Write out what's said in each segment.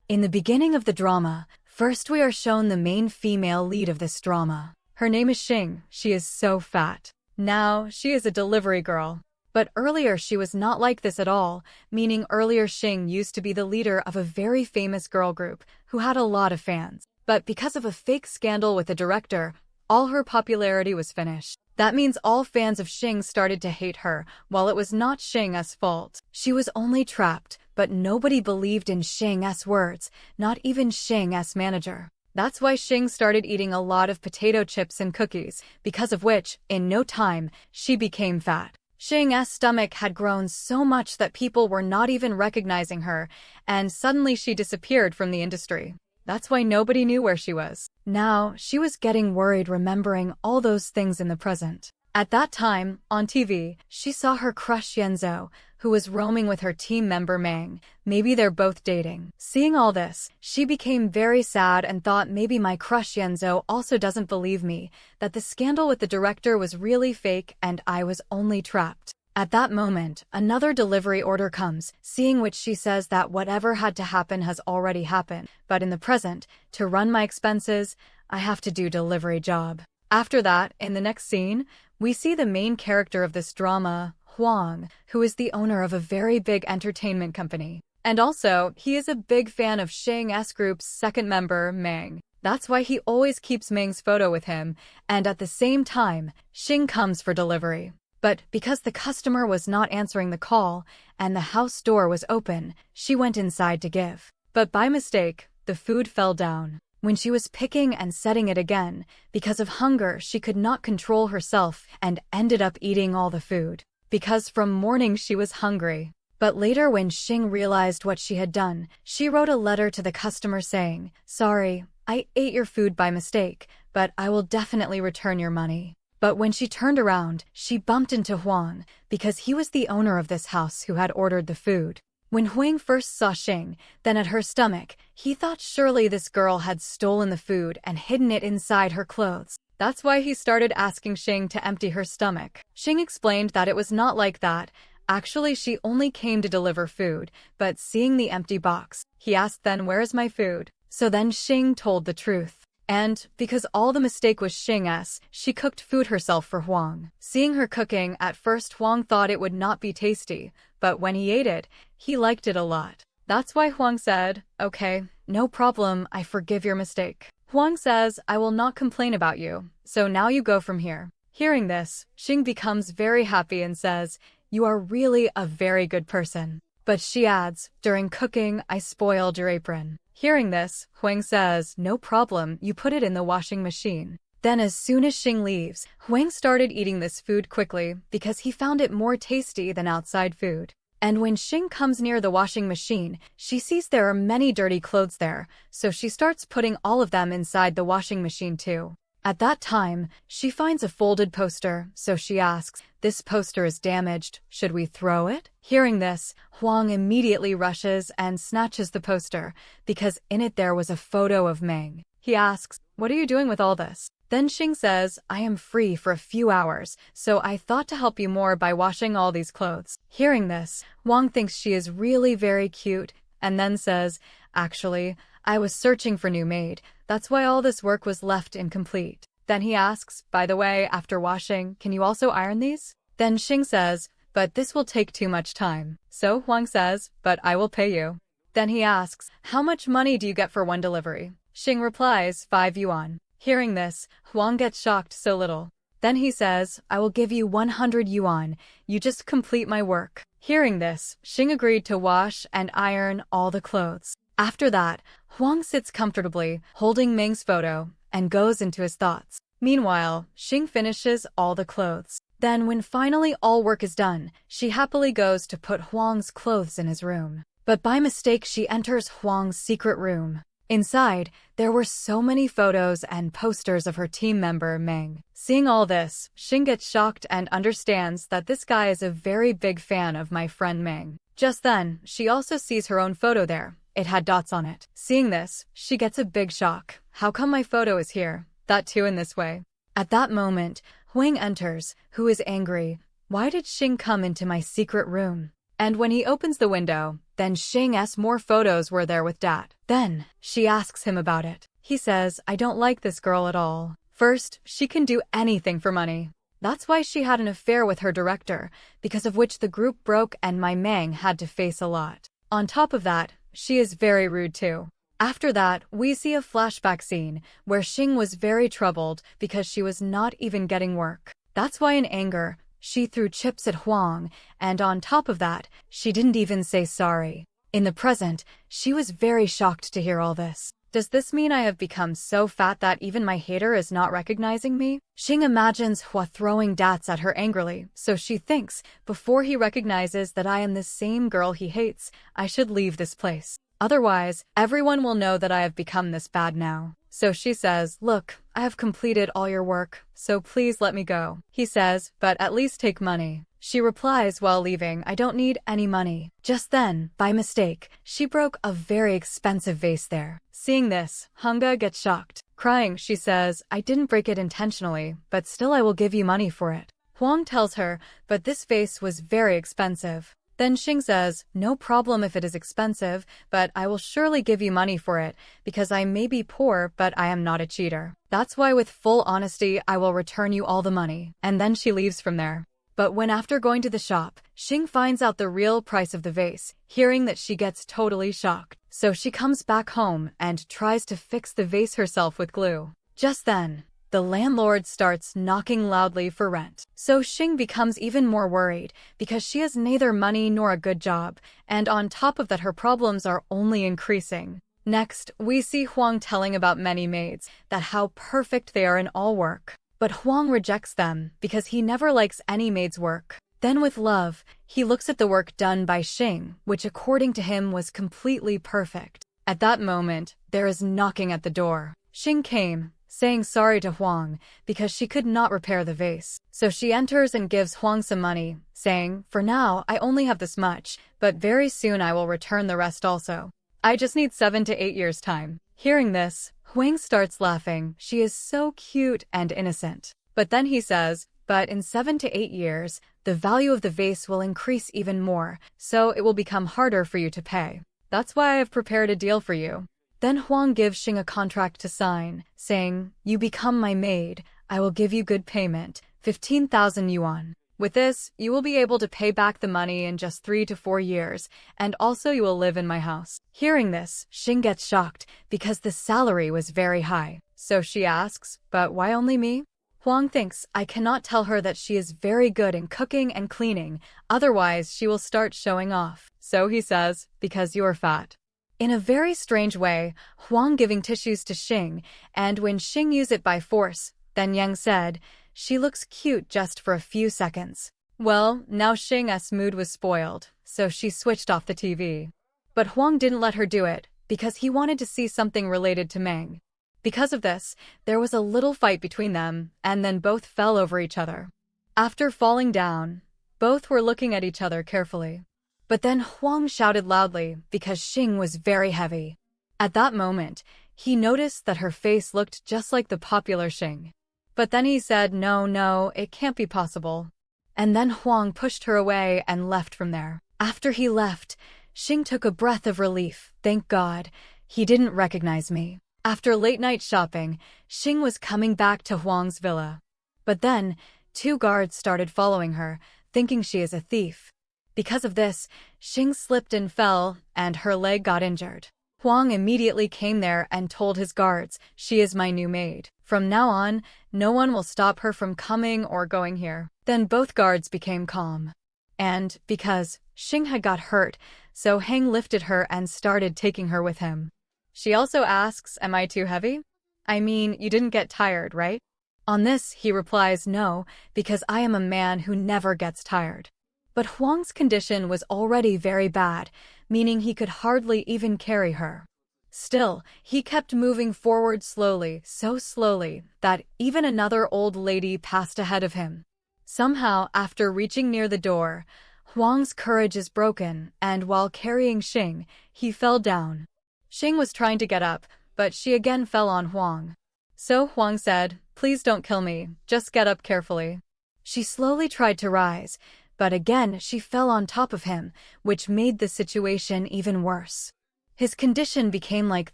In the beginning of the drama, first we are shown the main female lead of this drama. Her name is Shing. She is so fat. Now, she is a delivery girl. But earlier she was not like this at all, meaning earlier Shing used to be the leader of a very famous girl group who had a lot of fans. But because of a fake scandal with the director, all her popularity was finished. That means all fans of Shing started to hate her, while it was not Shing's fault. She was only trapped, but nobody believed in Shing's words, not even Shing's manager. That's why Shing started eating a lot of potato chips and cookies, because of which, in no time, she became fat. Shing's stomach had grown so much that people were not even recognizing her, and suddenly she disappeared from the industry. That's why nobody knew where she was. Now, she was getting worried remembering all those things in the present. At that time, on TV, she saw her crush Yenzo, who was roaming with her team member Mang. Maybe they're both dating. Seeing all this, she became very sad and thought maybe my crush Yenzo also doesn't believe me, that the scandal with the director was really fake and I was only trapped. At that moment, another delivery order comes, seeing which she says that whatever had to happen has already happened, but in the present, to run my expenses, I have to do delivery job. After that, in the next scene, we see the main character of this drama, Huang, who is the owner of a very big entertainment company. And also, he is a big fan of Shing's group's second member, Mang. That's why he always keeps Mang's photo with him, and at the same time, Shing comes for delivery. But because the customer was not answering the call, and the house door was open, she went inside to give. But by mistake, the food fell down. When she was picking and setting it again, because of hunger she could not control herself and ended up eating all the food. Because from morning she was hungry. But later when Shing realized what she had done, she wrote a letter to the customer saying, "Sorry, I ate your food by mistake, but I will definitely return your money." But when she turned around, she bumped into Huang, because he was the owner of this house who had ordered the food. When Huang first saw Shing, then at her stomach, he thought surely this girl had stolen the food and hidden it inside her clothes. That's why he started asking Shing to empty her stomach. Shing explained that it was not like that. Actually, she only came to deliver food, but seeing the empty box, he asked then, "Where's my food?" So then Shing told the truth. And, because all the mistake was Shing's, she cooked food herself for Huang. Seeing her cooking, at first Huang thought it would not be tasty, but when he ate it, he liked it a lot. That's why Huang said, "Okay, no problem, I forgive your mistake." Huang says, "I will not complain about you, so now you go from here." Hearing this, Shing becomes very happy and says, "You are really a very good person." But she adds, "During cooking, I spoiled your apron." Hearing this, Huang says, "No problem, you put it in the washing machine." Then as soon as Shing leaves, Huang started eating this food quickly because he found it more tasty than outside food. And when Shing comes near the washing machine, she sees there are many dirty clothes there, so she starts putting all of them inside the washing machine too. At that time, she finds a folded poster, so she asks, "This poster is damaged, should we throw it?" Hearing this, Huang immediately rushes and snatches the poster, because in it there was a photo of Mang. He asks, "What are you doing with all this?" Then Shing says, "I am free for a few hours, so I thought to help you more by washing all these clothes." Hearing this, Huang thinks she is really very cute, and then says, "Actually, I was searching for new maid, that's why all this work was left incomplete." Then he asks, "By the way, after washing, can you also iron these?" Then Shing says, "But this will take too much time." So Huang says, "But I will pay you." Then he asks, "How much money do you get for one delivery?" Shing replies, 5 yuan. Hearing this, Huang gets shocked so little. Then he says, "I will give you 100 yuan, you just complete my work." Hearing this, Shing agreed to wash and iron all the clothes. After that, Huang sits comfortably, holding Ming's photo, and goes into his thoughts. Meanwhile, Shing finishes all the clothes. Then when finally all work is done, she happily goes to put Huang's clothes in his room. But by mistake she enters Huang's secret room. Inside, there were so many photos and posters of her team member Mang. Seeing all this, Shing gets shocked and understands that this guy is a very big fan of my friend Mang. Just then, she also sees her own photo there. It had dots on it. Seeing this, she gets a big shock. How come my photo is here? That too in this way. At that moment, Huang enters, who is angry. Why did Shing come into my secret room? And when he opens the window, Then Shing's more photos were there with Dat. Then, she asks him about it. He says, I don't like this girl at all. First, she can do anything for money. That's why she had an affair with her director, because of which the group broke and my Mang had to face a lot. On top of that, she is very rude too. After that, we see a flashback scene where Shing was very troubled because she was not even getting work. That's why in anger, she threw chips at Huang, and on top of that, she didn't even say sorry. In the present, she was very shocked to hear all this. Does this mean I have become so fat that even my hater is not recognizing me? Shing imagines Hua throwing dats at her angrily, so she thinks, before he recognizes that I am the same girl he hates, I should leave this place. Otherwise, everyone will know that I have become this bad now. So she says, look, I have completed all your work, so please let me go. He says, but at least take money. She replies while leaving, I don't need any money. Just then, by mistake, she broke a very expensive vase there. Seeing this, Hunga gets shocked. Crying, she says, I didn't break it intentionally, but still I will give you money for it. Huang tells her, but this vase was very expensive. Then Shing says, no problem if it is expensive, but I will surely give you money for it, because I may be poor, but I am not a cheater. That's why with full honesty, I will return you all the money. And then she leaves from there. But when after going to the shop, Shing finds out the real price of the vase, hearing that she gets totally shocked. So she comes back home and tries to fix the vase herself with glue. Just then, the landlord starts knocking loudly for rent. So Shing becomes even more worried because she has neither money nor a good job, and on top of that her problems are only increasing. Next, we see Huang telling about many maids, that how perfect they are in all work. But Huang rejects them because he never likes any maid's work. Then with love, he looks at the work done by Shing, which according to him was completely perfect. At that moment, there is knocking at the door. Shing came, saying sorry to Huang because she could not repair the vase. So she enters and gives Huang some money, saying, for now, I only have this much, but very soon I will return the rest also. I just need 7 to 8 years' time. Hearing this, Huang starts laughing. She is so cute and innocent. But then he says, but in 7 to 8 years, the value of the vase will increase even more, so it will become harder for you to pay. That's why I have prepared a deal for you. Then Huang gives Shing a contract to sign, saying, you become my maid, I will give you good payment, 15,000 yuan. With this, you will be able to pay back the money in just 3 to 4 years, and also you will live in my house. Hearing this, Shing gets shocked because the salary was very high. So she asks, but why only me? Huang thinks I cannot tell her that she is very good in cooking and cleaning, otherwise she will start showing off. So he says, because you are fat. In a very strange way, Huang giving tissues to Shing, and when Shing used it by force, then Yang said, she looks cute just for a few seconds. Well, now Shing's mood was spoiled, so she switched off the TV. But Huang didn't let her do it, because he wanted to see something related to Meng. Because of this, there was a little fight between them, and then both fell over each other. After falling down, both were looking at each other carefully. But then Huang shouted loudly because Shing was very heavy. At that moment, he noticed that her face looked just like the popular Shing. But then he said, no, it can't be possible. And then Huang pushed her away and left from there. After he left, Shing took a breath of relief. Thank God, he didn't recognize me. After late-night shopping, Shing was coming back to Huang's villa. But then, 2 guards started following her, thinking she is a thief. Because of this, Shing slipped and fell, and her leg got injured. Huang immediately came there and told his guards, she is my new maid. From now on, no one will stop her from coming or going here. Then both guards became calm. And, because Shing had got hurt, so Hang lifted her and started taking her with him. She also asks, am I too heavy? I mean, you didn't get tired, right? On this, he replies, no, because I am a man who never gets tired. But Huang's condition was already very bad, meaning he could hardly even carry her. Still, he kept moving forward slowly, so slowly, that even another old lady passed ahead of him. Somehow, after reaching near the door, Huang's courage is broken, and while carrying Shing, he fell down. Shing was trying to get up, but she again fell on Huang. So Huang said, please don't kill me, just get up carefully. She slowly tried to rise, But again, she fell on top of him, which made the situation even worse. His condition became like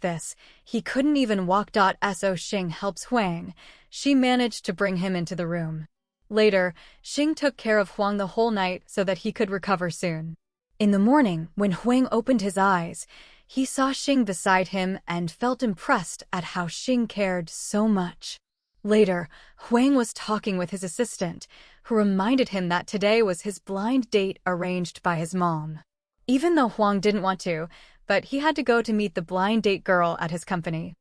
this. He couldn't even walk. So Shing helps Huang. She managed to bring him into the room. Later, Shing took care of Huang the whole night so that he could recover soon. In the morning, when Huang opened his eyes, he saw Shing beside him and felt impressed at how Shing cared so much. Later, Huang was talking with his assistant, who reminded him that today was his blind date arranged by his mom. Even though Huang didn't want to, but he had to go to meet the blind date girl at his company.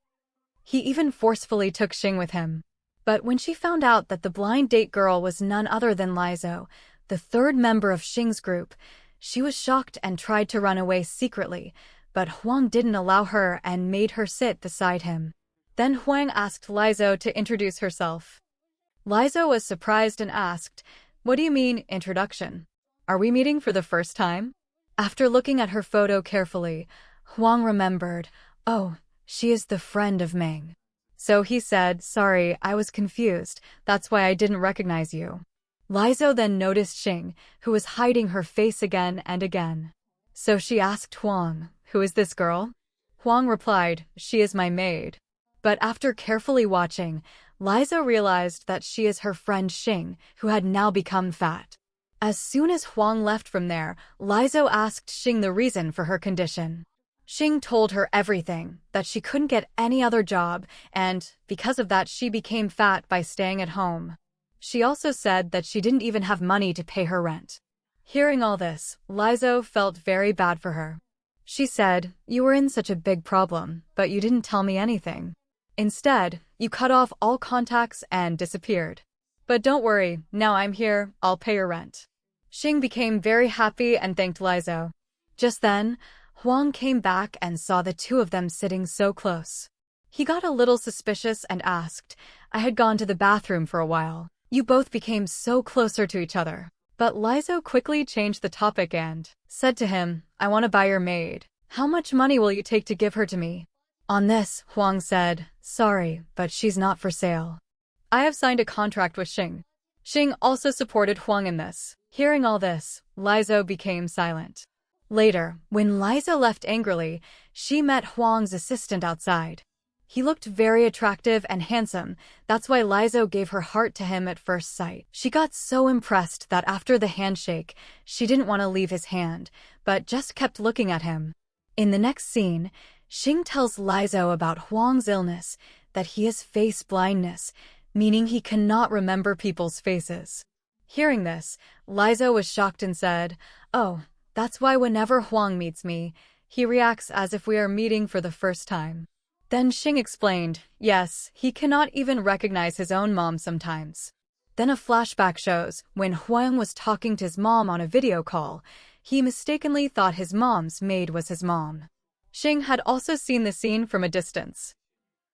He even forcefully took Shing with him. But when she found out that the blind date girl was none other than Yenzo, the third member of Shing's group, she was shocked and tried to run away secretly, but Huang didn't allow her and made her sit beside him. Then Huang asked Yenzo to introduce herself. Yenzo was surprised and asked, "What do you mean, introduction? Are we meeting for the first time?" After looking at her photo carefully, Huang remembered, "Oh, she is the friend of Meng." So he said, "Sorry, I was confused. That's why I didn't recognize you." Yenzo then noticed Shing, who was hiding her face again and again. So she asked Huang, "Who is this girl?" Huang replied, "She is my maid." But after carefully watching, Yenzo realized that she is her friend Shing, who had now become fat. As soon as Huang left from there, Yenzo asked Shing the reason for her condition. Shing told her everything, that she couldn't get any other job, and because of that she became fat by staying at home. She also said that she didn't even have money to pay her rent. Hearing all this, Yenzo felt very bad for her. She said, "You were in such a big problem, but you didn't tell me anything. Instead, you cut off all contacts and disappeared. But don't worry, now I'm here, I'll pay your rent." Shing became very happy and thanked Yenzo. Just then, Huang came back and saw the two of them sitting so close. He got a little suspicious and asked, "I had gone to the bathroom for a while. You both became so closer to each other." But Yenzo quickly changed the topic and said to him, "I want to buy your maid. How much money will you take to give her to me?" On this, Huang said, "Sorry, but she's not for sale. I have signed a contract with Shing." Shing also supported Huang in this. Hearing all this, Yenzo became silent. Later, when Yenzo left angrily, she met Huang's assistant outside. He looked very attractive and handsome, that's why Yenzo gave her heart to him at first sight. She got so impressed that after the handshake, she didn't want to leave his hand, but just kept looking at him. In the next scene, Shing tells Yenzo about Huang's illness, that he has face blindness, meaning he cannot remember people's faces. Hearing this, Yenzo was shocked and said, "Oh, that's why whenever Huang meets me, he reacts as if we are meeting for the first time." Then Shing explained, yes, he cannot even recognize his own mom sometimes. Then a flashback shows, when Huang was talking to his mom on a video call, he mistakenly thought his mom's maid was his mom. Shing had also seen the scene from a distance.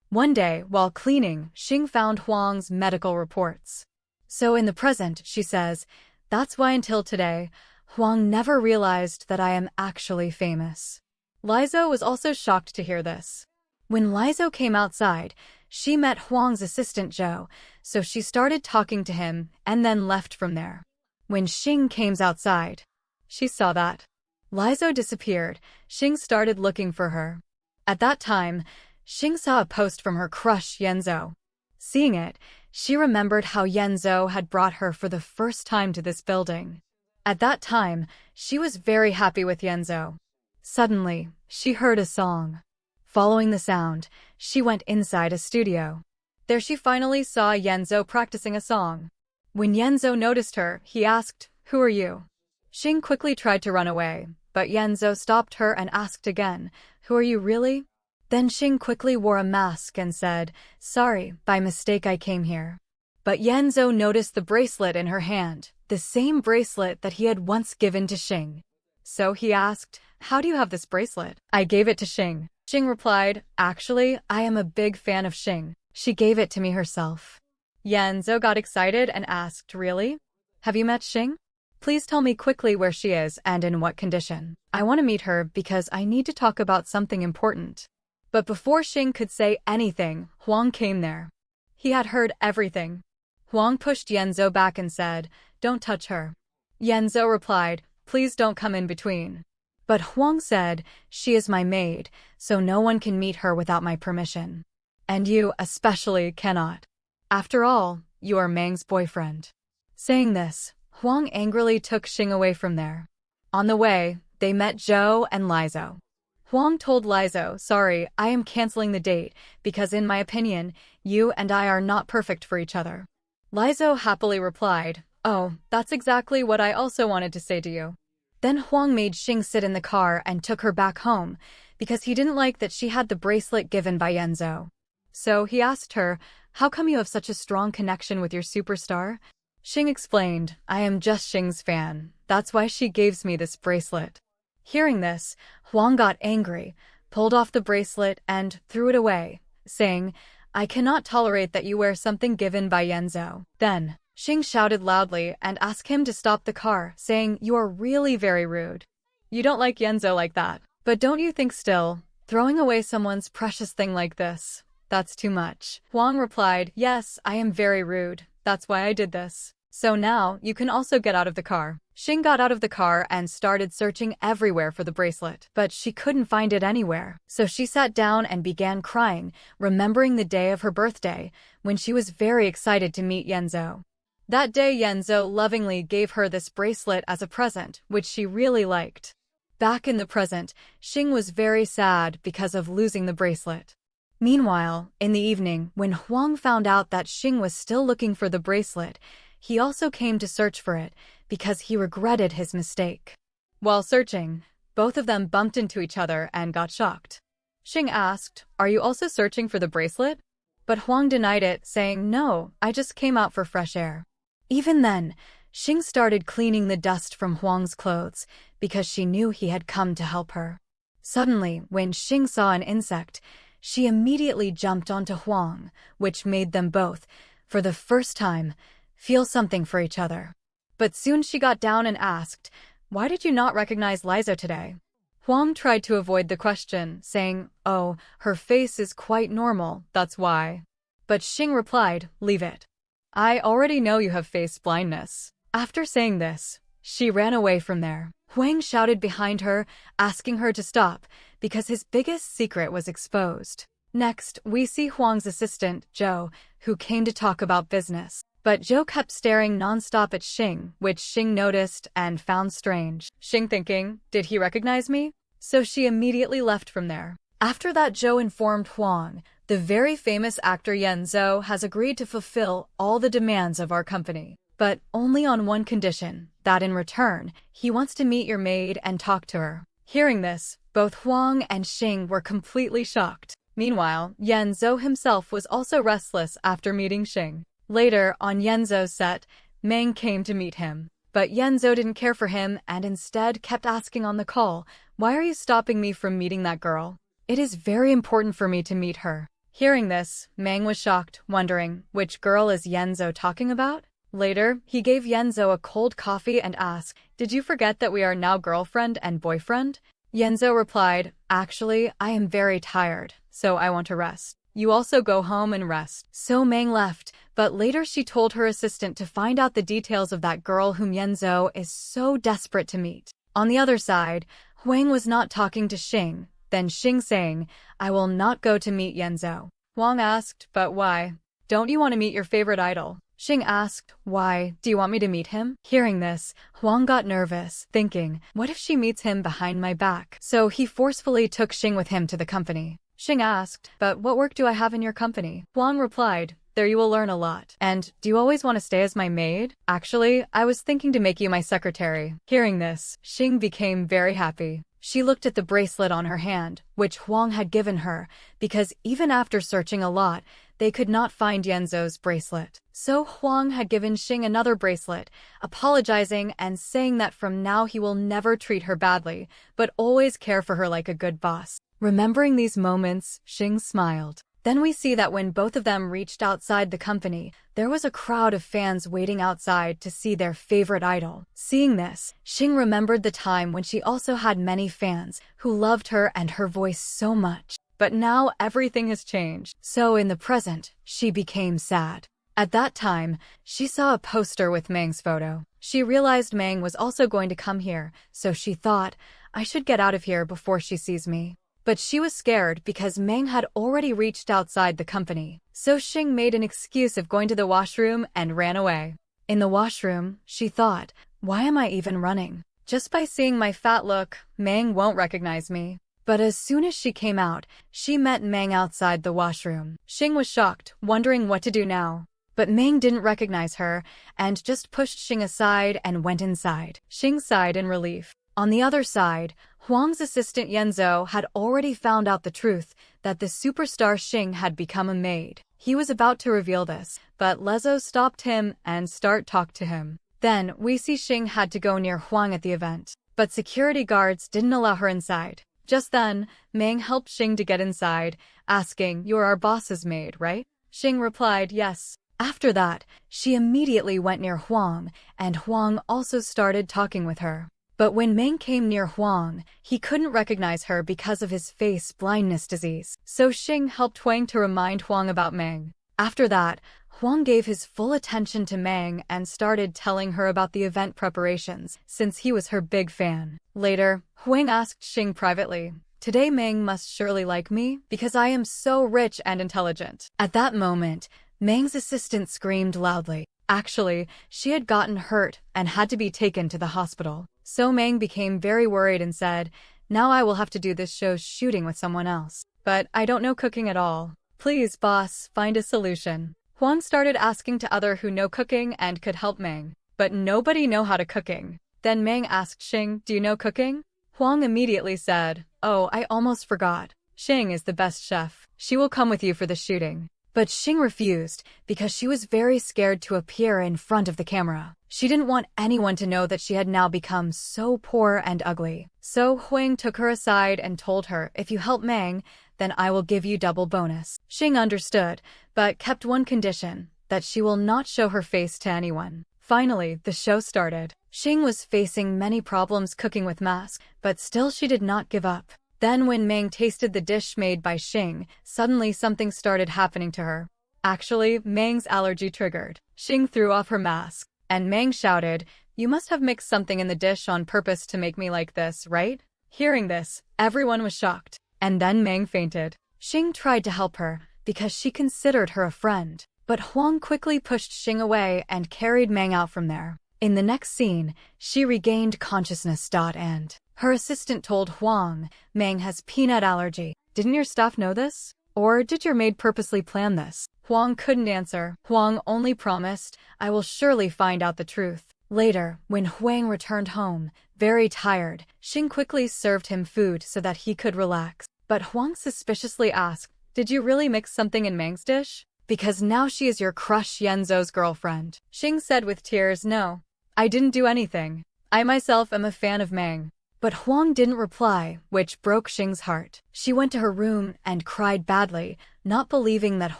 One day, while cleaning, Shing found Huang's medical reports. So in the present, she says, "That's why until today, Huang never realized that I am actually famous." Yenzo was also shocked to hear this. When Yenzo came outside, she met Huang's assistant Zhou, so she started talking to him and then left from there. When Shing came outside, she saw that Yenzo disappeared. Shing started looking for her. At that time, Shing saw a post from her crush Yenzo. Seeing it, she remembered how Yenzo had brought her for the first time to this building. At that time, she was very happy with Yenzo. Suddenly, she heard a song. Following the sound, she went inside a studio. There she finally saw Yenzo practicing a song. When Yenzo noticed her, he asked, "Who are you?" Shing quickly tried to run away, but Yenzo stopped her and asked again, "Who are you really?" Then Shing quickly wore a mask and said, "Sorry, by mistake I came here." But Yenzo noticed the bracelet in her hand, the same bracelet that he had once given to Shing. So he asked, "How do you have this bracelet?" "I gave it to Shing." Shing replied, "Actually, I am a big fan of Shing. She gave it to me herself." Yenzo got excited and asked, "Really? Have you met Shing? Please tell me quickly where she is and in what condition. I want to meet her because I need to talk about something important." But before Shing could say anything, Huang came there. He had heard everything. Huang pushed Yenzo back and said, "Don't touch her." Yenzo replied, please don't come in between. But Huang said, she is my maid, so no one can meet her without my permission. And you, especially, cannot. After all, you are Mang's boyfriend. Saying this, Huang angrily took Shing away from there. On the way, they met Zhou and Lizo. Huang told Lizo, sorry, I am canceling the date, because in my opinion, you and I are not perfect for each other. Lizo happily replied, oh, that's exactly what I also wanted to say to you. Then Huang made Shing sit in the car and took her back home, because he didn't like that she had the bracelet given by Yenzo. So he asked her, how come you have such a strong connection with your superstar? Shing explained, I am just Shing's fan. That's why she gives me this bracelet. Hearing this, Huang got angry, pulled off the bracelet and threw it away, saying, I cannot tolerate that you wear something given by Yenzo. Then, Shing shouted loudly and asked him to stop the car, saying, you are really very rude. You don't like Yenzo like that. But don't you think still, throwing away someone's precious thing like this, that's too much. Huang replied, yes, I am very rude. That's why I did this. So now, you can also get out of the car. Shing got out of the car and started searching everywhere for the bracelet. But she couldn't find it anywhere. So she sat down and began crying, remembering the day of her birthday, when she was very excited to meet Yenzo. That day Yenzo lovingly gave her this bracelet as a present, which she really liked. Back in the present, Shing was very sad because of losing the bracelet. Meanwhile, in the evening, when Huang found out that Shing was still looking for the bracelet, he also came to search for it because he regretted his mistake. While searching, both of them bumped into each other and got shocked. Shing asked, are you also searching for the bracelet? But Huang denied it, saying, no, I just came out for fresh air. Even then, Shing started cleaning the dust from Huang's clothes because she knew he had come to help her. Suddenly, when Shing saw an insect, she immediately jumped onto Huang, which made them both, for the first time, feel something for each other. But soon she got down and asked, why did you not recognize Lizo today? Huang tried to avoid the question, saying, oh, her face is quite normal, that's why. But Shing replied, leave it. I already know you have face blindness. After saying this, she ran away from there. Huang shouted behind her, asking her to stop, because his biggest secret was exposed. Next, we see Huang's assistant, Zhou, who came to talk about business. But Zhou kept staring non-stop at Shing, which Shing noticed and found strange. Shing thinking, did he recognize me? So she immediately left from there. After that, Zhou informed Huang, the very famous actor Yenzo has agreed to fulfill all the demands of our company. But only on one condition, that in return, he wants to meet your maid and talk to her. Hearing this, both Huang and Shing were completely shocked. Meanwhile, Yenzo himself was also restless after meeting Shing. Later, on Yenzo's set, Mang came to meet him. But Yenzo didn't care for him and instead kept asking on the call, why are you stopping me from meeting that girl? It is very important for me to meet her. Hearing this, Mang was shocked, wondering, which girl is Yenzo talking about? Later, he gave Yenzo a cold coffee and asked, did you forget that we are now girlfriend and boyfriend? Yenzo replied, actually, I am very tired, so I want to rest. You also go home and rest. So Mang left, but later she told her assistant to find out the details of that girl whom Yenzo is so desperate to meet. On the other side, Huang was not talking to Shing, then Shing saying, I will not go to meet Yenzo. Huang asked, but why? Don't you want to meet your favorite idol? Shing asked, why, do you want me to meet him? Hearing this, Huang got nervous, thinking, what if she meets him behind my back? So he forcefully took Shing with him to the company. Shing asked, but what work do I have in your company? Huang replied, there you will learn a lot. And, do you always want to stay as my maid? Actually, I was thinking to make you my secretary. Hearing this, Shing became very happy. She looked at the bracelet on her hand, which Huang had given her, because even after searching a lot, they could not find Yenzo's bracelet. So Huang had given Shing another bracelet, apologizing and saying that from now he will never treat her badly, but always care for her like a good boss. Remembering these moments, Shing smiled. Then we see that when both of them reached outside the company, there was a crowd of fans waiting outside to see their favorite idol. Seeing this, Shing remembered the time when she also had many fans who loved her and her voice so much. But now everything has changed. So in the present, she became sad. At that time, she saw a poster with Mang's photo. She realized Mang was also going to come here, so she thought, I should get out of here before she sees me. But she was scared because Mang had already reached outside the company. So Shing made an excuse of going to the washroom and ran away. In the washroom, she thought, why am I even running? Just by seeing my fat look, Mang won't recognize me. But as soon as she came out, she met Mang outside the washroom. Shing was shocked, wondering what to do now. But Mang didn't recognize her and just pushed Shing aside and went inside. Shing sighed in relief. On the other side, Huang's assistant Yenzo had already found out the truth that the superstar Shing had become a maid. He was about to reveal this, but Lezo stopped him and talked to him. Then, we see Shing had to go near Huang at the event, but security guards didn't allow her inside. Just then, Mang helped Shing to get inside, asking, "You're our boss's maid, right?" Shing replied, "Yes." After that, she immediately went near Huang, and Huang also started talking with her. But when Mang came near Huang, he couldn't recognize her because of his face blindness disease. So Shing helped Huang to remind Huang about Mang. After that, Huang gave his full attention to Mang and started telling her about the event preparations, since he was her big fan. Later, Huang asked Shing privately, "Today Mang must surely like me, because I am so rich and intelligent." At that moment, Mang's assistant screamed loudly. Actually, she had gotten hurt and had to be taken to the hospital. So Mang became very worried and said, "Now I will have to do this show's shooting with someone else. But I don't know cooking at all. Please, boss, find a solution." Huang started asking to others who know cooking and could help Mang. But nobody know how to cooking. Then Mang asked Shing, "Do you know cooking?" Huang immediately said, "Oh, I almost forgot. Shing is the best chef. She will come with you for the shooting." But Shing refused because she was very scared to appear in front of the camera. She didn't want anyone to know that she had now become so poor and ugly. So Huang took her aside and told her, "If you help Mang, then I will give you double bonus." Shing understood, but kept one condition, that she will not show her face to anyone. Finally, the show started. Shing was facing many problems cooking with mask, but still she did not give up. Then when Mang tasted the dish made by Shing, suddenly something started happening to her. Actually, Mang's allergy triggered. Shing threw off her mask, and Mang shouted, "You must have mixed something in the dish on purpose to make me like this, right?" Hearing this, everyone was shocked, and then Mang fainted. Shing tried to help her, because she considered her a friend, but Huang quickly pushed Shing away and carried Mang out from there. In the next scene, she regained consciousness. And her assistant told Huang, "Mang has peanut allergy. Didn't your staff know this? Or did your maid purposely plan this?" Huang couldn't answer. Huang only promised, "I will surely find out the truth." Later, when Huang returned home, very tired, Shing quickly served him food so that he could relax. But Huang suspiciously asked, "Did you really mix something in Mang's dish? Because now she is your crush Yenzo's girlfriend." Shing said with tears, "No, I didn't do anything. I myself am a fan of Mang." But Huang didn't reply, which broke Shing's heart. She went to her room and cried badly, not believing that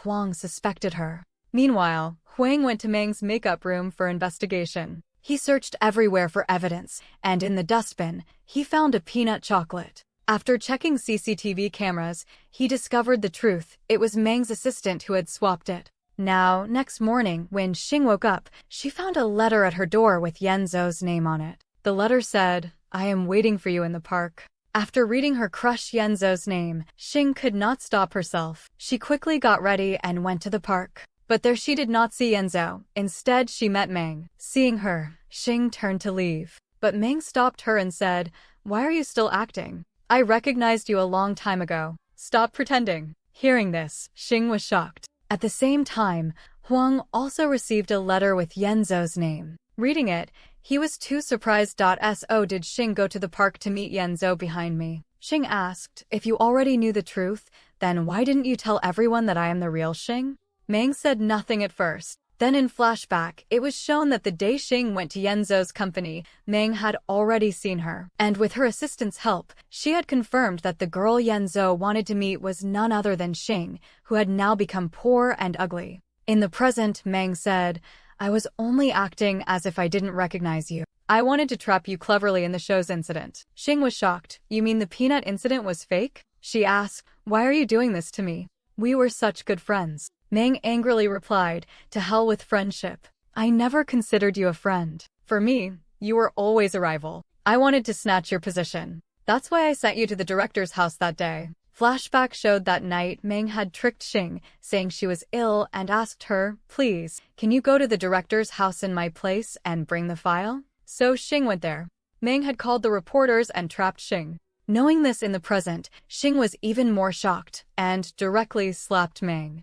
Huang suspected her. Meanwhile, Huang went to Mang's makeup room for investigation. He searched everywhere for evidence, and in the dustbin, he found a peanut chocolate. After checking CCTV cameras, he discovered the truth. It was Mang's assistant who had swapped it. Now, next morning, when Shing woke up, she found a letter at her door with Yenzo's name on it. The letter said, "I am waiting for you in the park." After reading her crush Yenzo's name, Shing could not stop herself. She quickly got ready and went to the park. But there she did not see Yenzo. Instead, she met Mang. Seeing her, Shing turned to leave. But Mang stopped her and said, "Why are you still acting? I recognized you a long time ago. Stop pretending." Hearing this, Shing was shocked. At the same time, Huang also received a letter with Yenzo's name. Reading it, he was too surprised. So did Shing go to the park to meet Yenzo behind me? Shing asked, "If you already knew the truth, then why didn't you tell everyone that I am the real Shing?" Mang said nothing at first. Then in flashback, it was shown that the day Shing went to Yenzo's company, Mang had already seen her. And with her assistant's help, she had confirmed that the girl Yenzo wanted to meet was none other than Shing, who had now become poor and ugly. In the present, Mang said, "I was only acting as if I didn't recognize you. I wanted to trap you cleverly in the show's incident." Shing was shocked. "You mean the peanut incident was fake?" She asked, "Why are you doing this to me? We were such good friends." Mang angrily replied, "To hell with friendship. I never considered you a friend. For me, you were always a rival. I wanted to snatch your position. That's why I sent you to the director's house that day. Flashback showed that night Meng had tricked Shing, saying she was ill and asked her, please, can you go to the director's house in my place and bring the file? So Shing went there. Meng had called the reporters and trapped Shing. Knowing this in the present, Shing was even more shocked and directly slapped Meng.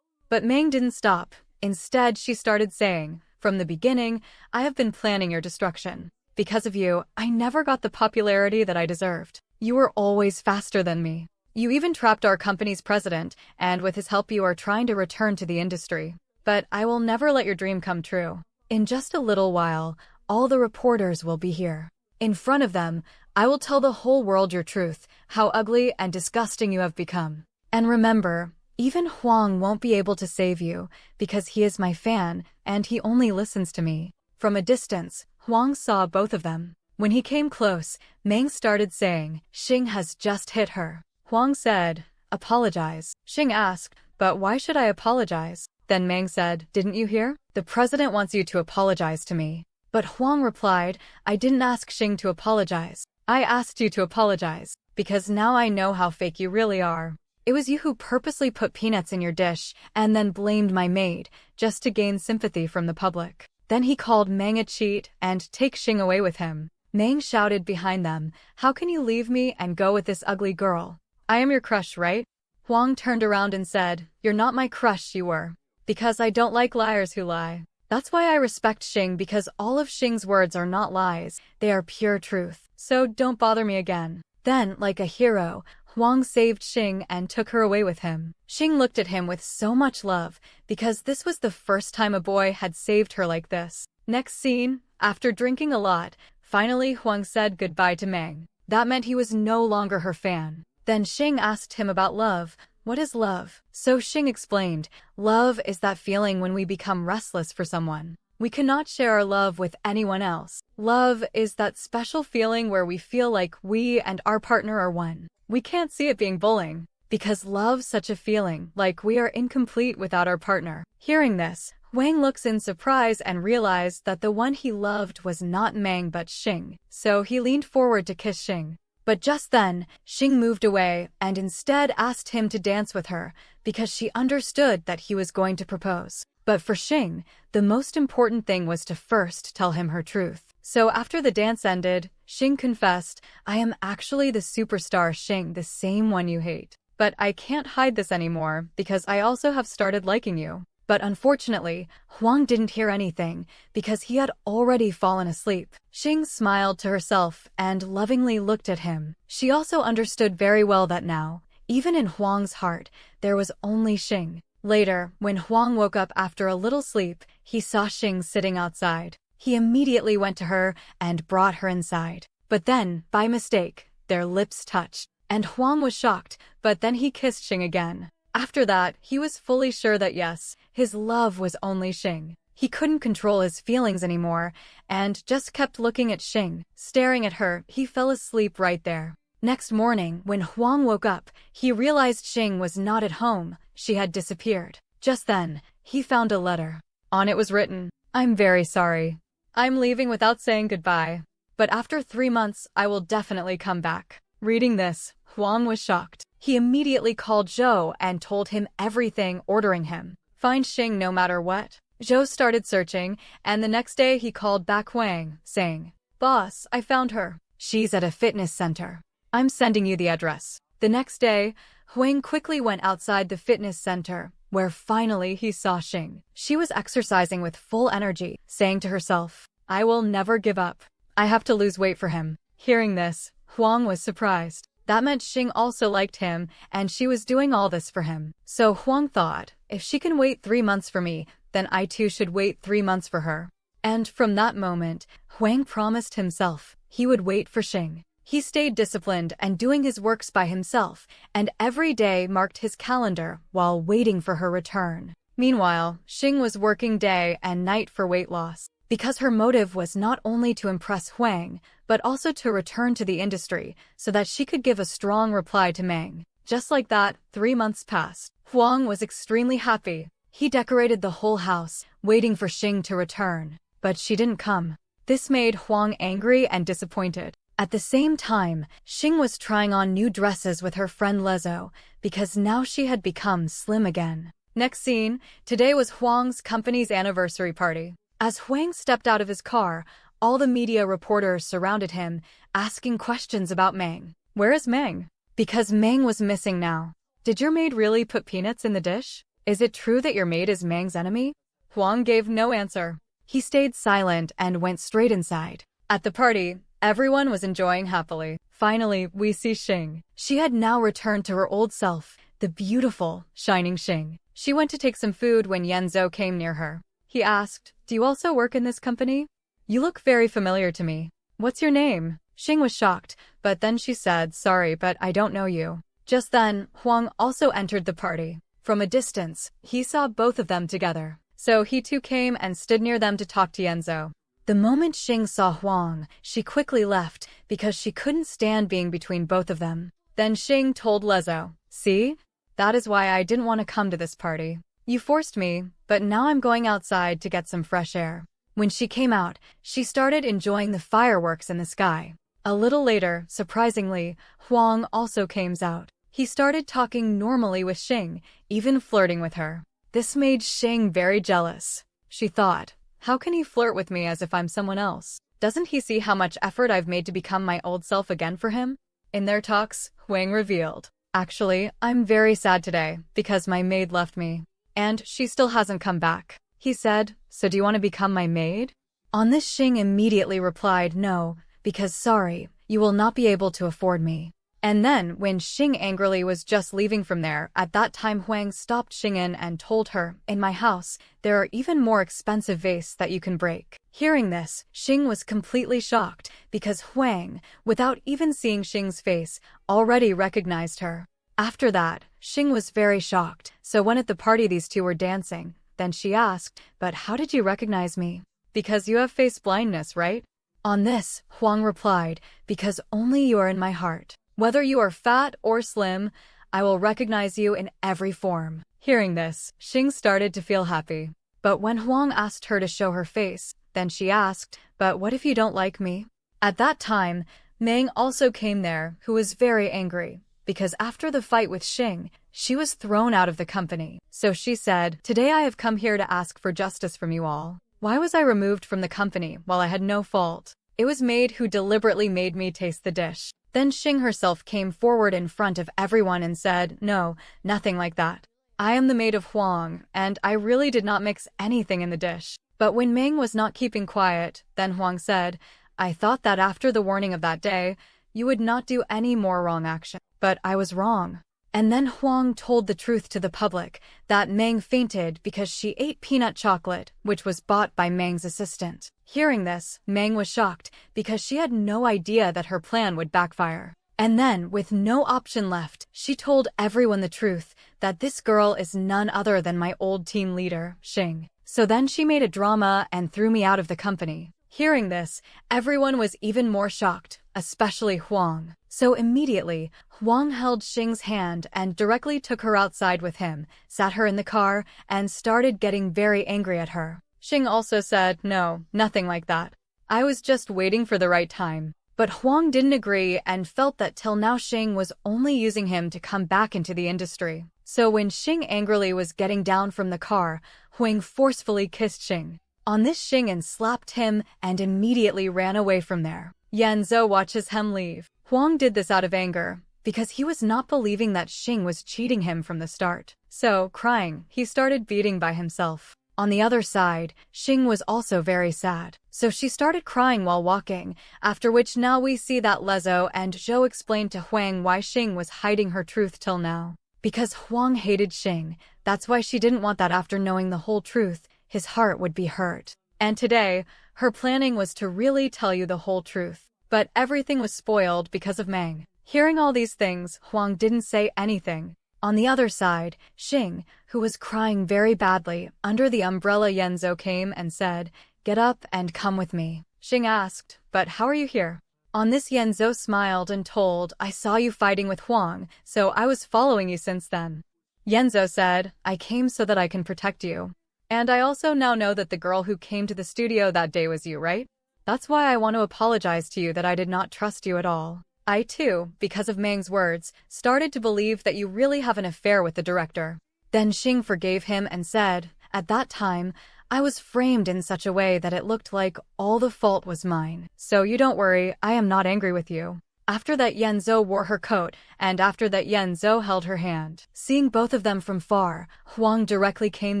But Meng didn't stop. Instead, she started saying, from the beginning, I have been planning your destruction. Because of you, I never got the popularity that I deserved. You were always faster than me. You even trapped our company's president, and with his help you are trying to return to the industry. But I will never let your dream come true. In just a little while, all the reporters will be here. In front of them, I will tell the whole world your truth, how ugly and disgusting you have become. And remember, even Huang won't be able to save you, because he is my fan, and he only listens to me. From a distance, Huang saw both of them. When he came close, Meng started saying, Shing has just hit her. Huang said, apologize. Shing asked, but why should I apologize? Then Meng said, didn't you hear? The president wants you to apologize to me. But Huang replied, I didn't ask Shing to apologize. I asked you to apologize, because now I know how fake you really are. It was you who purposely put peanuts in your dish and then blamed my maid, just to gain sympathy from the public. Then he called Meng a cheat and take Shing away with him. Meng shouted behind them, how can you leave me and go with this ugly girl? I am your crush, right? Huang turned around and said, you're not my crush, you were. Because I don't like liars who lie. That's why I respect Shing, because all of Shing's words are not lies, they are pure truth. So don't bother me again. Then, like a hero, Huang saved Shing and took her away with him. Shing looked at him with so much love, because this was the first time a boy had saved her like this. Next scene, after drinking a lot, finally Huang said goodbye to Meng. That meant he was no longer her fan. Then Shing asked him about love. What is love? So Shing explained, love is that feeling when we become restless for someone. We cannot share our love with anyone else. Love is that special feeling where we feel like we and our partner are one. We can't see it being bullying, because love's such a feeling, like we are incomplete without our partner. Hearing this, Huang looks in surprise and realized that the one he loved was not Meng but Shing. So he leaned forward to kiss Shing. But just then, Shing moved away and instead asked him to dance with her, because she understood that he was going to propose. But for Shing, the most important thing was to first tell him her truth. So after the dance ended, Shing confessed, I am actually the superstar Shing, the same one you hate. But I can't hide this anymore, because I also have started liking you. But unfortunately, Huang didn't hear anything, because he had already fallen asleep. Shing smiled to herself and lovingly looked at him. She also understood very well that now, even in Huang's heart, there was only Shing. Later, when Huang woke up after a little sleep, he saw Shing sitting outside. He immediately went to her and brought her inside. But then, by mistake, their lips touched. And Huang was shocked, but then he kissed Shing again. After that, he was fully sure that yes, his love was only Shing. He couldn't control his feelings anymore, and just kept looking at Shing. Staring at her, he fell asleep right there. Next morning, when Huang woke up, he realized Shing was not at home. She had disappeared. Just then, he found a letter. On it was written, I'm very sorry. I'm leaving without saying goodbye. But after 3 months, I will definitely come back. Reading this, Huang was shocked. He immediately called Zhou and told him everything, ordering him find Shing no matter what. Zhou started searching, and the next day he called back Huang, saying, Boss, I found her. She's at a fitness center. I'm sending you the address. The next day, Huang quickly went outside the fitness center, where finally he saw Shing. She was exercising with full energy, saying to herself, I will never give up. I have to lose weight for him. Hearing this, Huang was surprised. That meant Shing also liked him, and she was doing all this for him. So Huang thought, if she can wait 3 months for me, then I too should wait 3 months for her. And from that moment, Huang promised himself he would wait for Shing. He stayed disciplined and doing his works by himself, and every day marked his calendar while waiting for her return. Meanwhile, Shing was working day and night for weight loss, because her motive was not only to impress Huang, but also to return to the industry so that she could give a strong reply to Meng. Just like that, 3 months passed. Huang was extremely happy. He decorated the whole house, waiting for Shing to return. But she didn't come. This made Huang angry and disappointed. At the same time, Shing was trying on new dresses with her friend Lezo, because now she had become slim again. Next scene, today was Huang's company's anniversary party. As Huang stepped out of his car, all the media reporters surrounded him, asking questions about Meng. Where is Meng? Because Meng was missing now. Did your maid really put peanuts in the dish? Is it true that your maid is Meng's enemy? Huang gave no answer. He stayed silent and went straight inside. At the party, everyone was enjoying happily. Finally, we see Shing. She had now returned to her old self, the beautiful, shining Shing. She went to take some food when Yenzo came near her. He asked, "Do you also work in this company? You look very familiar to me. What's your name?" Shing was shocked, but then she said, "Sorry, but I don't know you." Just then, Huang also entered the party. From a distance, he saw both of them together. So he too came and stood near them to talk to Yenzo. The moment Shing saw Huang, she quickly left because she couldn't stand being between both of them. Then Shing told Lezo, "See? That is why I didn't want to come to this party. You forced me, but now I'm going outside to get some fresh air." When she came out, she started enjoying the fireworks in the sky. A little later, surprisingly, Huang also came out. He started talking normally with Shing, even flirting with her. This made Shing very jealous. She thought, how can he flirt with me as if I'm someone else? Doesn't he see how much effort I've made to become my old self again for him? In their talks, Huang revealed, "Actually, I'm very sad today because my maid left me. And she still hasn't come back." He said, "So do you want to become my maid?" On this, Shing immediately replied, "No, because sorry, you will not be able to afford me." And then, when Shing angrily was just leaving from there, at that time Huang stopped Shing'an and told her, "In my house, there are even more expensive vases that you can break." Hearing this, Shing was completely shocked, because Huang, without even seeing Shing's face, already recognized her. After that, Shing was very shocked, so when at the party these two were dancing, then she asked, "But how did you recognize me? Because you have face blindness, right?" On this, Huang replied, "Because only you are in my heart. Whether you are fat or slim, I will recognize you in every form." Hearing this, Shing started to feel happy. But when Huang asked her to show her face, then she asked, "But what if you don't like me?" At that time, Meng also came there, who was very angry, because after the fight with Shing, she was thrown out of the company. So she said, "Today I have come here to ask for justice from you all. Why was I removed from the company while I had no fault? It was maid who deliberately made me taste the dish." Then Shing herself came forward in front of everyone and said, "No, nothing like that. I am the maid of Huang, and I really did not mix anything in the dish." But when Meng was not keeping quiet, then Huang said, "I thought that after the warning of that day, you would not do any more wrong action. But I was wrong." And then Huang told the truth to the public, that Meng fainted because she ate peanut chocolate, which was bought by Meng's assistant. Hearing this, Meng was shocked because she had no idea that her plan would backfire. And then, with no option left, she told everyone the truth, that this girl is none other than my old team leader, Shing. So then she made a drama and threw me out of the company. Hearing this, everyone was even more shocked, especially Huang. So immediately, Huang held Shing's hand and directly took her outside with him, sat her in the car, and started getting very angry at her. Shing also said, "No, nothing like that. I was just waiting for the right time." But Huang didn't agree and felt that till now Shing was only using him to come back into the industry. So when Shing angrily was getting down from the car, Huang forcefully kissed Shing. On this, Shing slapped him and immediately ran away from there. Yenzo watches him leave. Huang did this out of anger, because he was not believing that Shing was cheating him from the start. So, crying, he started beating by himself. On the other side, Shing was also very sad. So she started crying while walking, after which now we see that Lezo and Zhou explained to Huang why Shing was hiding her truth till now. Because Huang hated Shing, that's why she didn't want that after knowing the whole truth, his heart would be hurt. And today, her planning was to really tell you the whole truth. But everything was spoiled because of Meng. Hearing all these things, Huang didn't say anything. On the other side, Shing, who was crying very badly, under the umbrella Yenzo came and said, "Get up and come with me." Shing asked, "But how are you here?" On this, Yenzo smiled and told, "I saw you fighting with Huang, so I was following you since then." Yenzo said, "I came so that I can protect you. And I also now know that the girl who came to the studio that day was you, right?" That's why I want to apologize to you that I did not trust you at all. I too, because of Mang's words, started to believe that you really have an affair with the director. Then Shing forgave him and said, at that time, I was framed in such a way that it looked like all the fault was mine. So you don't worry, I am not angry with you. After that, Yenzo wore her coat, and after that Yenzo held her hand. Seeing both of them from far, Huang directly came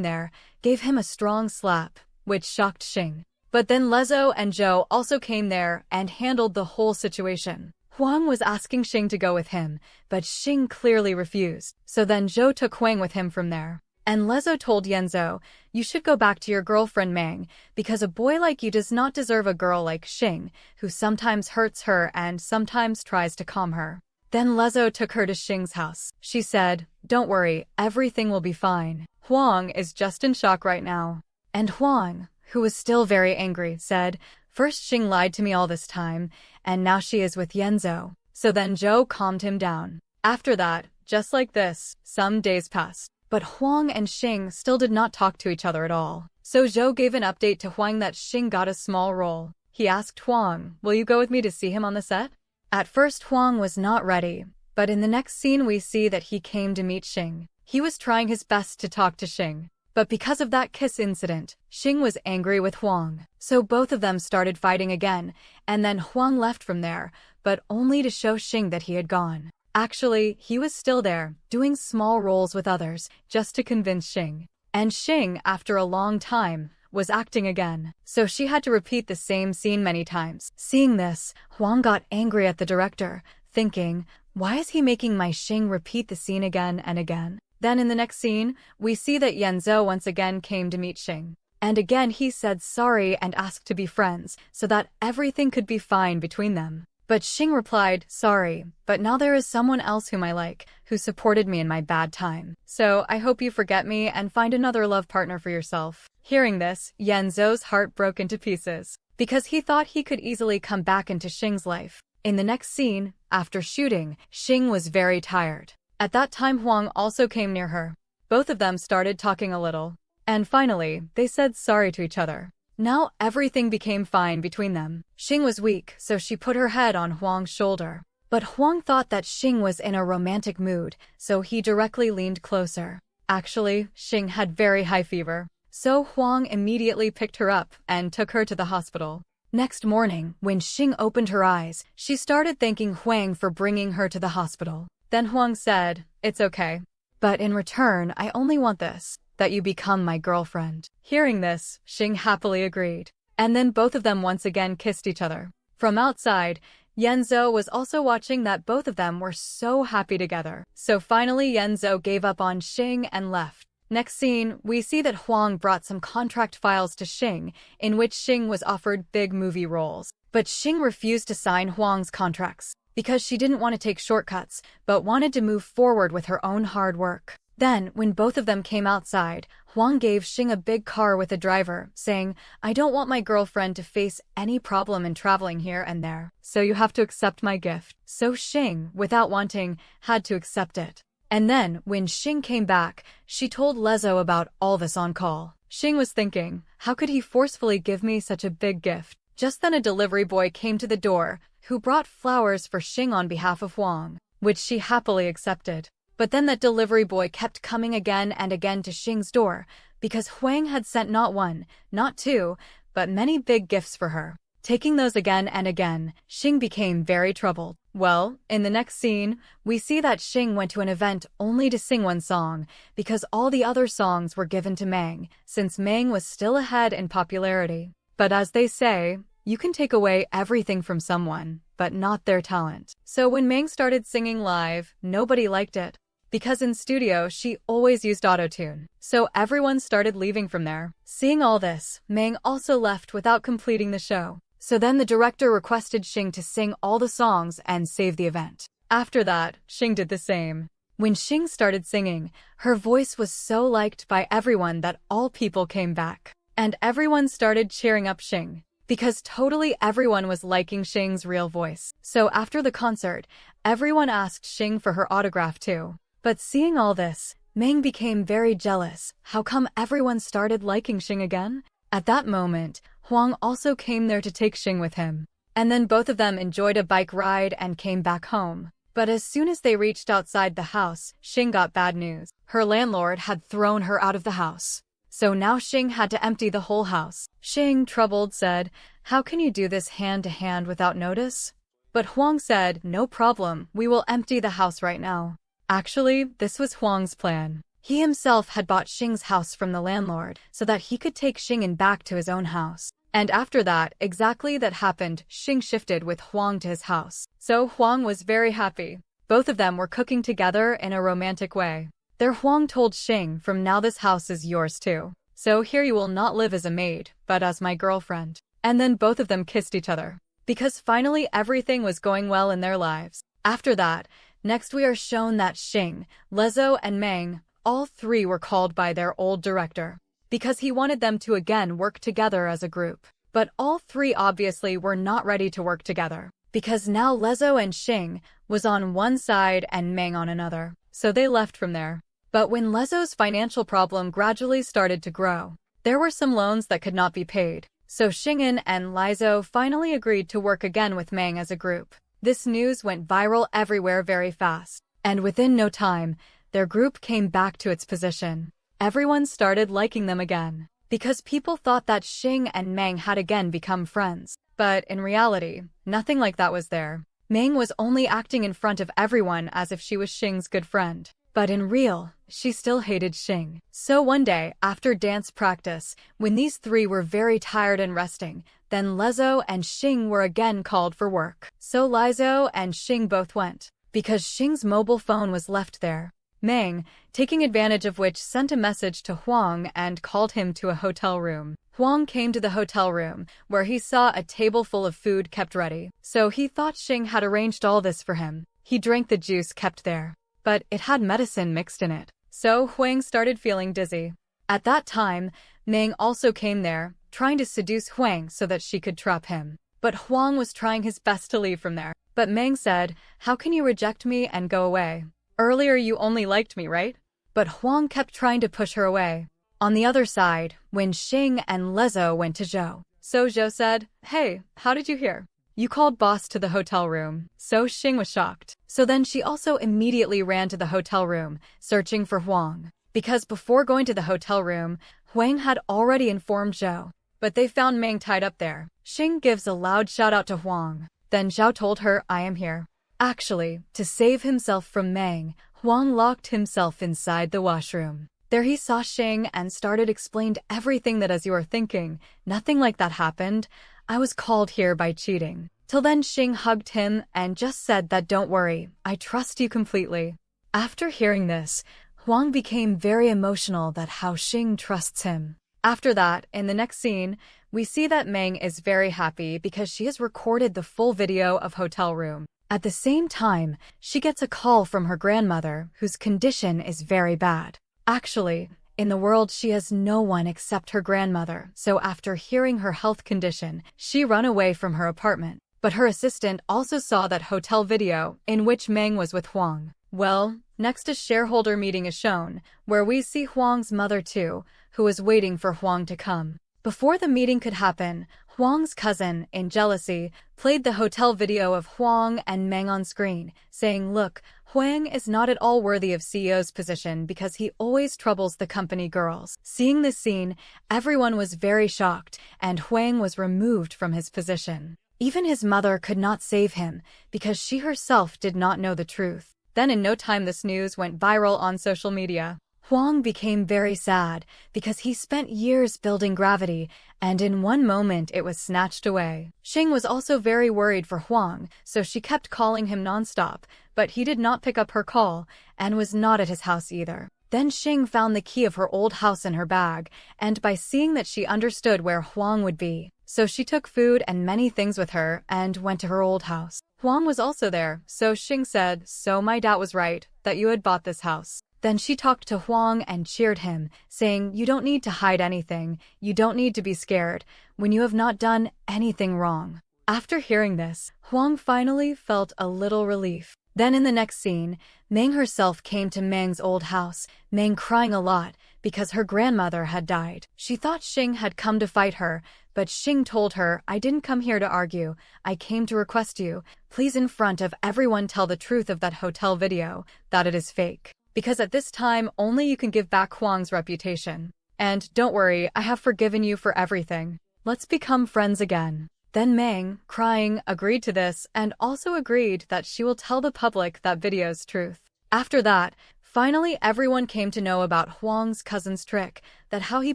there, gave him a strong slap, which shocked Shing. But then Lezo and Zhou also came there and handled the whole situation. Huang was asking Shing to go with him, but Shing clearly refused. So then Zhou took Huang with him from there. And Lezo told Yenzo, you should go back to your girlfriend Mang, because a boy like you does not deserve a girl like Shing, who sometimes hurts her and sometimes tries to calm her. Then Lezo took her to Shing's house. She said, don't worry, everything will be fine. Huang is just in shock right now. And Huang, who was still very angry, said, first Shing lied to me all this time, and now she is with Yenzo. So then Zhou calmed him down. After that, just like this, some days passed. But Huang and Shing still did not talk to each other at all. So Zhou gave an update to Huang that Shing got a small role. He asked Huang, will you go with me to see him on the set? At first Huang was not ready, but in the next scene we see that he came to meet Shing. He was trying his best to talk to Shing. But because of that kiss incident, Shing was angry with Huang. So both of them started fighting again, and then Huang left from there, but only to show Shing that he had gone. Actually, he was still there, doing small roles with others, just to convince Shing. And Shing, after a long time, was acting again. So she had to repeat the same scene many times. Seeing this, Huang got angry at the director, thinking, why is he making my Shing repeat the scene again and again? Then in the next scene, we see that Yenzo once again came to meet Shing. And again he said sorry and asked to be friends, so that everything could be fine between them. But Shing replied, sorry, but now there is someone else whom I like, who supported me in my bad time. So I hope you forget me and find another love partner for yourself. Hearing this, Yenzo's heart broke into pieces, because he thought he could easily come back into Shing's life. In the next scene, after shooting, Shing was very tired. At that time Huang also came near her. Both of them started talking a little. And finally, they said sorry to each other. Now everything became fine between them. Shing was weak, so she put her head on Huang's shoulder. But Huang thought that Shing was in a romantic mood, so he directly leaned closer. Actually, Shing had very high fever. So Huang immediately picked her up and took her to the hospital. Next morning, when Shing opened her eyes, she started thanking Huang for bringing her to the hospital. Then Huang said, it's okay. But in return, I only want this. That you become my girlfriend. Hearing this, Shing happily agreed. And then both of them once again kissed each other. From outside, Yenzo was also watching that both of them were so happy together. So finally Yenzo gave up on Shing and left. Next scene, we see that Huang brought some contract files to Shing, in which Shing was offered big movie roles. But Shing refused to sign Huang's contracts, because she didn't want to take shortcuts, but wanted to move forward with her own hard work. Then, when both of them came outside, Huang gave Shing a big car with a driver, saying, I don't want my girlfriend to face any problem in traveling here and there, so you have to accept my gift. So Shing, without wanting, had to accept it. And then, when Shing came back, she told Lezo about all this on call. Shing was thinking, how could he forcefully give me such a big gift? Just then a delivery boy came to the door, who brought flowers for Shing on behalf of Huang, which she happily accepted. But then that delivery boy kept coming again and again to Shing's door, because Huang had sent not one, not two, but many big gifts for her. Taking those again and again, Shing became very troubled. Well, in the next scene, we see that Shing went to an event only to sing one song, because all the other songs were given to Mang, since Mang was still ahead in popularity. But as they say, you can take away everything from someone, but not their talent. So when Mang started singing live, nobody liked it. Because in studio she always used autotune. So everyone started leaving from there. Seeing all this, Mang also left without completing the show. So then the director requested Shing to sing all the songs and save the event. After that, Shing did the same. When Shing started singing, her voice was so liked by everyone that all people came back. And everyone started cheering up Shing, because totally everyone was liking Shing's real voice. So after the concert, everyone asked Shing for her autograph too. But seeing all this, Mang became very jealous. How come everyone started liking Shing again? At that moment, Huang also came there to take Shing with him. And then both of them enjoyed a bike ride and came back home. But as soon as they reached outside the house, Shing got bad news. Her landlord had thrown her out of the house. So now Shing had to empty the whole house. Shing, troubled, said, "How can you do this hand to hand without notice?" But Huang said, "No problem, we will empty the house right now." Actually, this was Huang's plan. He himself had bought Shing's house from the landlord so that he could take Shing back to his own house. And after that, exactly that happened, Shing shifted with Huang to his house. So Huang was very happy. Both of them were cooking together in a romantic way. There Huang told Shing, "From now this house is yours too. So here you will not live as a maid, but as my girlfriend." And then both of them kissed each other. Because finally everything was going well in their lives. After that, next we are shown that Shing, Lezzo and Mang, all three were called by their old director. Because he wanted them to again work together as a group. But all three obviously were not ready to work together. Because now Lezzo and Shing was on one side and Mang on another. So they left from there. But when Lezzo's financial problem gradually started to grow, there were some loans that could not be paid. So Shingin and Lizzo finally agreed to work again with Mang as a group. This news went viral everywhere very fast. And within no time, their group came back to its position. Everyone started liking them again. Because people thought that Shing and Mang had again become friends. But in reality, nothing like that was there. Mang was only acting in front of everyone as if she was Shing's good friend. But in real, she still hated Shing. So one day, after dance practice, when these three were very tired and resting, then Lezzo and Shing were again called for work. So Lizzo and Shing both went. Because Shing's mobile phone was left there. Mang, taking advantage of which, sent a message to Huang and called him to a hotel room. Huang came to the hotel room, where he saw a table full of food kept ready. So he thought Shing had arranged all this for him. He drank the juice kept there. But it had medicine mixed in it. So Huang started feeling dizzy. At that time, Mang also came there, trying to seduce Huang so that she could trap him. But Huang was trying his best to leave from there. But Mang said, "How can you reject me and go away? Earlier you only liked me, right?" But Huang kept trying to push her away. On the other side, when Shing and Lezzo went to Zhou, so Zhou said, "Hey, how did you hear? You called boss to the hotel room." So Shing was shocked. So then she also immediately ran to the hotel room, searching for Huang. Because before going to the hotel room, Huang had already informed Zhou. But they found Mang tied up there. Shing gives a loud shout out to Huang. Then Zhou told her, "I am here." Actually, to save himself from Mang, Huang locked himself inside the washroom. There he saw Shing and started explained everything that as you are thinking, nothing like that happened. I was called here by cheating. Till then Shing hugged him and just said that don't worry, I trust you completely. After hearing this, Huang became very emotional that how Shing trusts him. After that, in the next scene, we see that Mang is very happy because she has recorded the full video of hotel room. At the same time, she gets a call from her grandmother, whose condition is very bad. Actually, in the world she has no one except her grandmother, so after hearing her health condition, she ran away from her apartment. But her assistant also saw that hotel video, in which Mang was with Huang. Well, next a shareholder meeting is shown, where we see Huang's mother too, who was waiting for Huang to come. Before the meeting could happen, Huang's cousin, in jealousy, played the hotel video of Huang and Mang on screen, saying, "Look, Huang is not at all worthy of CEO's position because he always troubles the company girls." Seeing this scene, everyone was very shocked, and Huang was removed from his position. Even his mother could not save him, because she herself did not know the truth. Then in no time this news went viral on social media. Huang became very sad because he spent years building gravity, and in one moment it was snatched away. Shing was also very worried for Huang, so she kept calling him nonstop, but he did not pick up her call, and was not at his house either. Then Shing found the key of her old house in her bag, and by seeing that she understood where Huang would be, so she took food and many things with her and went to her old house. Huang was also there, so Shing said, "So my dad was right, that you had bought this house." Then she talked to Huang and cheered him, saying, "You don't need to hide anything, you don't need to be scared, when you have not done anything wrong." After hearing this, Huang finally felt a little relief. Then in the next scene, Mang herself came to Mang's old house, Mang crying a lot, because her grandmother had died. She thought Shing had come to fight her, but Shing told her, "I didn't come here to argue. I came to request you, please in front of everyone tell the truth of that hotel video, that it is fake. Because at this time, only you can give back Huang's reputation. And don't worry, I have forgiven you for everything. Let's become friends again." Then Mang, crying, agreed to this and also agreed that she will tell the public that video's truth. After that, finally everyone came to know about Huang's cousin's trick, that how he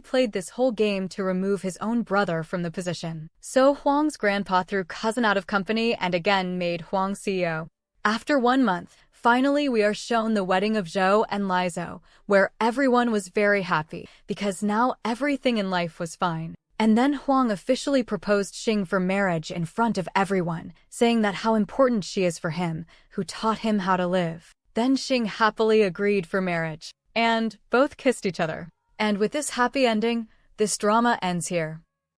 played this whole game to remove his own brother from the position. So Huang's grandpa threw cousin out of company and again made Huang CEO. After 1 month, finally we are shown the wedding of Zhou and Lizou, where everyone was very happy because now everything in life was fine. And then Huang officially proposed Shing for marriage in front of everyone, saying that how important she is for him, who taught him how to live. Then Shing happily agreed for marriage, and both kissed each other. And with this happy ending, this drama ends here.